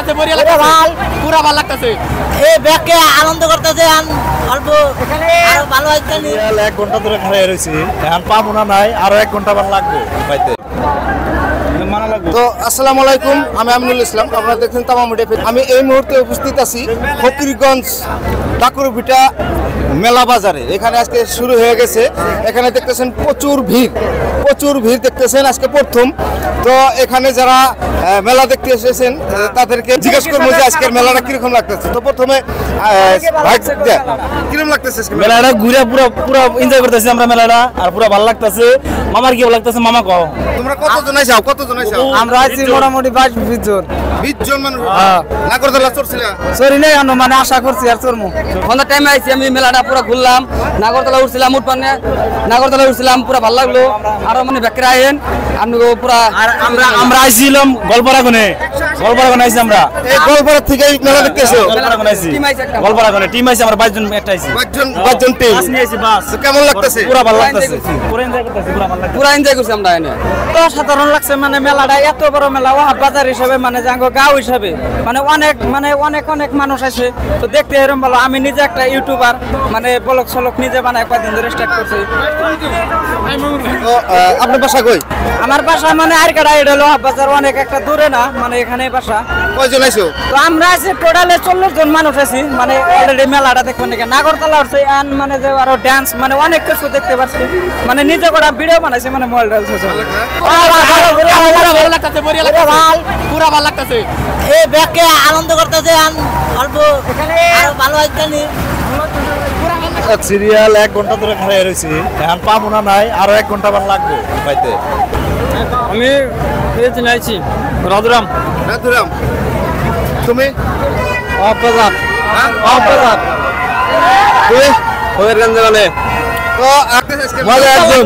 লাগতেছে, বড়িয়া লাগতেছে, পুরা ভালো লাগতেছে। এই ব্যাগকে আনন্দ করতেছে, অল্প আরো ভালো হইছে। 1 ঘন্টা ধরে খাড়াই রইছি, এখন পাবো না নাই, আরো 1 ঘন্টা বার লাগবে পাইতে। তো আসসালামু আলাইকুম, আমি আমিনুল ইসলাম, আপনারা দেখছেন তামাম মিডিয়া। আমি এই মুহূর্তে উপস্থিত আছি ফকিরগঞ্জ ডাকুরভিটা মেলা বাজারে। এখানে আজকে শুরু হয়ে গেছে। এখানে দেখতেছেন প্রচুর ভিড় দেখতেছেন। আজকে প্রথম তো এখানে যারা মেলা দেখতে এসেছেন তাদেরকে জিজ্ঞেস করবো যে আজকের মেলাটা কিরকম লাগতেছে। তো প্রথমে কিরকম লাগতেছে মেলাটা ঘুরে পুরো এনজয় করতেছি আমরা মেলাটা, আর পুরো ভালো লাগতেছে। মামার কি ভালো লাগতেছে, মামা কও। তোমরা কতজন আইছাও? আমরা আছি মোটামুটি 22-20 জন। 20 জন মানুষ নাগরদোলা চড়ছিলা? সরি নাই আনো, মানে আশা করছি আর চড়মু। সন্ধ্যার টাইমে আইছি আমি, মেলাটা পুরো ঘুরলাম, নাগরতলা উঠছিলাম, নাগরতলা উঠছিলাম, পুরো ভালো লাগলো। আরো মানে ব্যাকরা আইন আপনি পুরা। আর আমরা আইছিলাম গোলপাড়াগনে আইছি আমরা। এই গোলপাড়া থেকে এই মেলা দেখতে এসো? গোলপাড়াগনে আইছি, গোলপাড়াগনে টিম আইছি আমরা 22 জন একটা আইছি। 22 জন টিম বাস নিয়ে আইছি, বাস। কেমন লাগতেছে? পুরো ভালো লাগতেছে, পুরো এনজয় করতেছি, পুরো ভালো লাগতেছে, পুরা এনজয় করছি আমরা এনে। তো সাধারণ লাগছে, মানে মেলাটা এত বড় মেলা, ওয়াহাব বাজার হিসাবে, মানে জাঙ্গো গাঁও হিসাবে, মানে অনেক মানুষ আছে। তো দেখতে এরকম ভালো। আমি নিজে একটা ইউটিউবার, মানে ব্লগ সলক নিজে বানাই কয়েকদিন ধরে স্টার্ট করছি। তো আপনার বাসা কই? আমার বাসা মানে আরকাটা, এটা হলো ওয়াহাব বাজার, অনেক একটা দূরে না, মানে এখানে বাসা। কয়জন আইছো? তো আমরা আছি টোটালে 40 জন মানুষ আছি, মানে অলরেডি মেলাটা দেখবেন নাকি নাগরতলা উঠছে, মানে যে আরো ডান্স, মানে অনেক কিছু দেখতে পাচ্ছি, মানে নিজে করা ভিডিও বানাইছি, মানে মোবাইল ভালো লাগতেছে, বড়িয়া লাগতেছে, পুরা ভালো লাগতেছে। এই ব্যাগকে আনন্দ করতেছে, অল্প আরো ভালো হইছে। সিরিয়াল 1 ঘন্টা ধরে খাড়াই রইছি, এখন পাবো না নাই, আরো 1 ঘন্টা বার লাগবে পাইতে। আমি আইছি রাধুরাম। তুমি? অপবাজার অপবাজার। তুই? ফকিরগঞ্জে বলে তো আজকে মজা একদম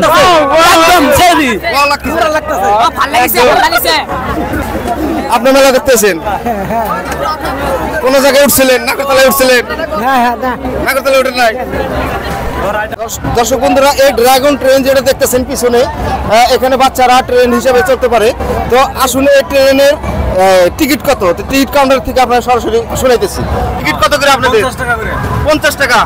একদম ছেড়ি ভালো লাগতেছে। ভালো লাগিছে। আপনি মেলা দেখতেছেন? কোন জায়গায় উঠছিলেন? নাগরতলায় উঠছিলেন? নাগরতলায় উঠেন নাই? দর্শক বন্ধুরা, এই ড্রাগন ট্রেন যেটা দেখতেছেন পিছনে, এখানে বাচ্চারা ট্রেন হিসেবে চলতে পারে। তো আসলে এই ট্রেনের টিকিট কত? তো টিকিট কাউন্টার থেকে আপনারা সরাসরি শুনাইতেছি। টিকিট কত করে আপনাদের? 50 টাকা।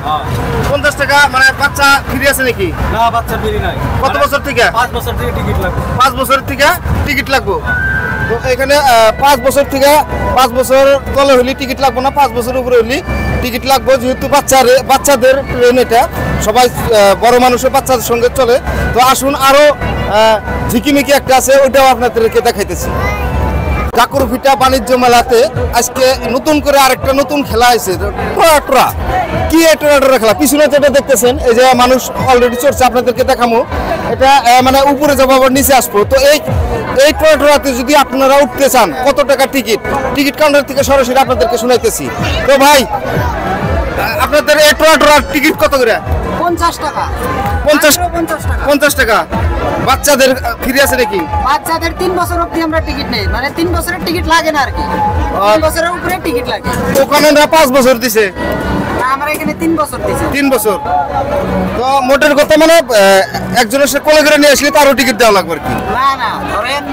50 টাকা মানে বাচ্চা ফ্রি আছে নাকি? না, বাচ্চা ফ্রি নাই। কত বছর থেকে? 5 বছর থেকে টিকিট লাগবে। 5 বছর থেকে টিকিট লাগবে। তো এখানে 5 বছর থেকে 5 বছর তলে হলে টিকিট লাগবে না, 5 বছর উপরে হলে টিকিট লাগবে। যেহেতু বাচ্চাদের ট্রেন, এটা সবাই বড় মানুষের বাচ্চাদের সঙ্গে চলে। তো আসুন, আরো ঝিকিমিকি একটা আছে, ওইটাও আপনাদেরকে দেখাইতেছি। ডাকুরভিটা বাণিজ্য মেলাতে আজকে নতুন করে আরেকটা নতুন খেলা আছে, টোরা। কি টোরা খেলা? পিছনে যেটা দেখতেছেন, এই যে মানুষ অলরেডি চড়ছে, আপনাদেরকে দেখাবো। এটা মানে উপরে যাবো, আবার নিচে আসবো। তো এই টোরাতে যদি আপনারা উঠতে চান, কত টাকা টিকিট কাউন্টার থেকে সরাসরি আপনাদেরকে শুনাইতেছি। তো ভাই, আপনাদের এই টোরার টিকিট কত করে? 50 টাকা। 50 টাকা। বাচ্চাদের ফ্রি আছে নাকি? বাচ্চাদের 3 বছর অবধি আমরা টিকিট নেই, মানে 3 বছরের টিকিট লাগে না আর কি। 3 বছরের উপরে টিকিট লাগে। ওখানে 5 বছর দিছে, আমরা এখানে 3 বছর দিছি। 3 বছর। তো মোটের কথা মানে একজনের সাথে কোলে করে নিয়ে আসলে তারও টিকিট দেওয়া লাগবে আর কি। না, ধরেন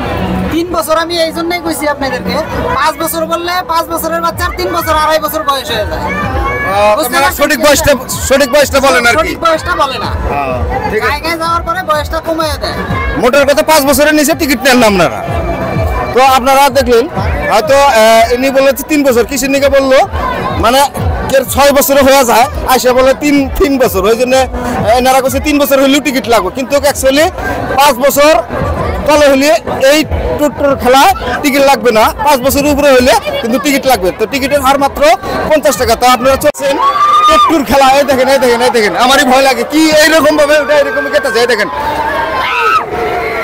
3 বছর আমি এই জন্যই কইছি আপনাদেরকে। 5 বছর বললে 5 বছরের বাচ্চার 3 বছর 2.5 বছর বয়স হয়ে যায়। সঠিক বয়সটা বলেন আর কি। সঠিক বয়সটা বলে না, ঠিক আছে। জায়গায় যাওয়ার পরে বয়সটা কমিয়ে দেয়। মোটের কথা 5 বছরের নিচে টিকিট নেন না আপনারা। তো আপনারা দেখলেন, হয়তো ইনি বলেছে 3 বছর, কিসের নিকে বললো, মানে 6 বছর হয়ে যায়, আসে বলে 3 বছর। ওই জন্য এনারা কাছে 3 বছর হলেও টিকিট লাগবে, কিন্তু অ্যাকচুয়ালি 5 বছর তলে হলে এই টুর খেলা টিকিট লাগবে না, 5 বছরের উপরে হলে কিন্তু টিকিট লাগবে। তো টিকিটের হার মাত্র 50 টাকা। তো আপনারা চলছেন টুর খেলা। এই দেখেন, আমারই ভয় লাগে কি এইরকম ভাবে ওটা এরকম কেটেছে। এই দেখেন,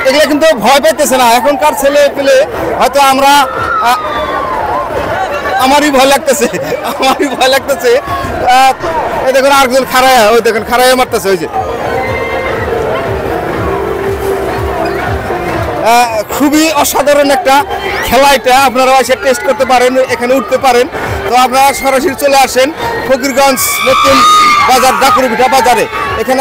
এগুলো কিন্তু ভয় পাইতেছে না এখনকার ছেলে পেলে। হয়তো আমরা, আমারই ভয় লাগতেছে। এই দেখুন আরেকজন খাড়ায় মারতেছে। ওই যে খুবই অসাধারণ একটা খেলা, এটা আপনারা এসে টেস্ট করতে পারেন, এখানে উঠতে পারেন। তো আপনারা সরাসরি চলে আসেন ফকিরগঞ্জ নতুন বাজার ডাকুরভিটা বাজারে। এখানে